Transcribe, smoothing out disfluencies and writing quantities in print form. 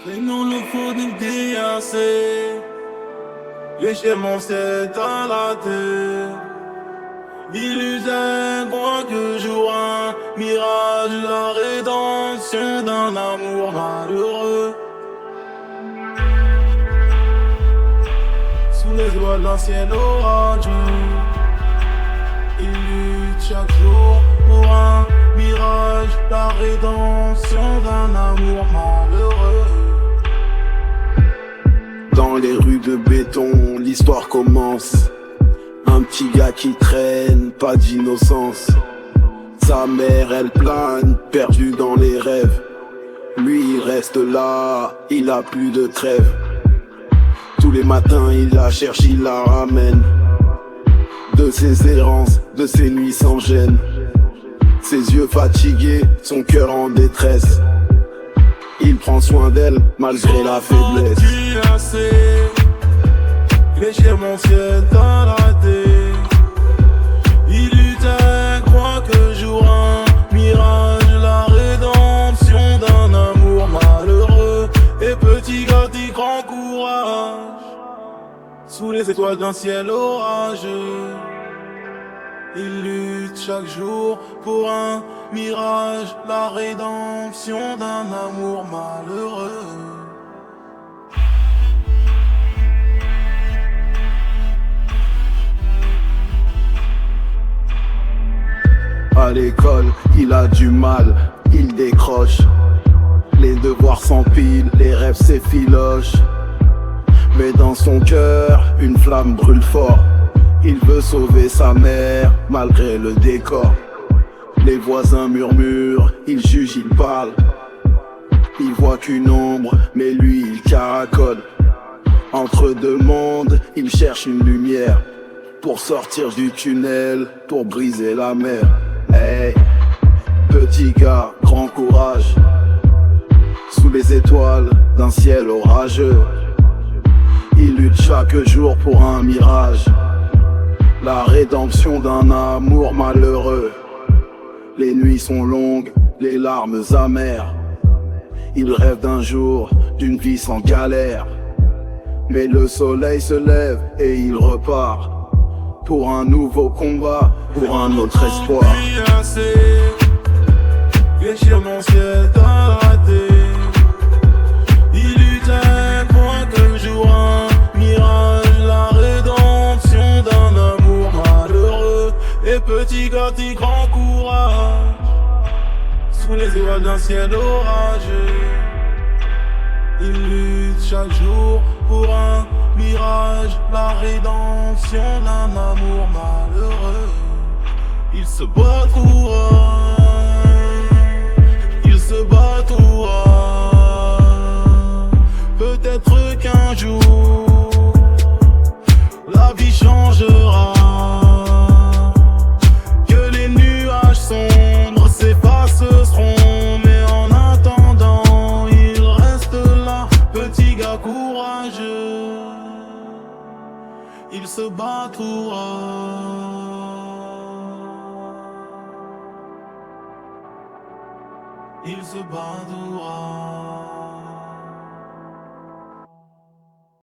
Craignons le faux du DAC. Lécher mon ciel à la terre. Illusion, croit que jour un mirage, la rédemption d'un amour malheureux. Sous les voiles d'un ciel orageux, il lutte chaque jour pour un mirage, la rédemption d'un amour malheureux. Dans les rues de béton, l'histoire commence. Un petit gars qui traîne, pas d'innocence. Sa mère, elle plane, perdue dans les rêves. Lui, il reste là, il a plus de trêve. Tous les matins, il la cherche, il la ramène. De ses errances, de ses nuits sans gêne. Ses yeux fatigués, son cœur en détresse. Il prend soin d'elle malgré la faiblesse. Fléchir mon ciel dans la terre. Il lutte, croit que jour un mirage, la rédemption d'un amour malheureux. Et petit gars dit grand courage, sous les étoiles d'un ciel orageux. Il lutte chaque jour pour un mirage, la rédemption d'un amour malheureux. À l'école, il a du mal, il décroche. Les devoirs s'empilent, les rêves s'effilochent. Mais dans son cœur, une flamme brûle fort. Il veut sauver sa mère, malgré le décor. Les voisins murmurent, il juge, il parle. Il voit qu'une ombre, mais lui il caracole. Entre deux mondes, il cherche une lumière. Pour sortir du tunnel, pour briser la mer. Hey, petit gars, grand courage. Sous les étoiles d'un ciel orageux, il lutte chaque jour pour un mirage, la rédemption d'un amour malheureux. Les nuits sont longues, les larmes amères. Il rêve d'un jour, d'une vie sans galère. Mais le soleil se lève et il repart pour un nouveau combat, pour un autre espoir. Fléchir mon ciel dans la terre. Il lutte, croit que jour un mirage, la rédemption d'un amour malheureux. Et petit gars dit grand courage, sous les étoiles d'un ciel orageux. Il lutte chaque jour pour un mirage, la rédemption d'un amour malheureux. Il se bat pour il se bat pour peut-être qu'un jour la vie changera, que les nuages sombres s'effaceront. Mais en attendant, il reste là, petit gars courageux. Il se battra. Il se battra.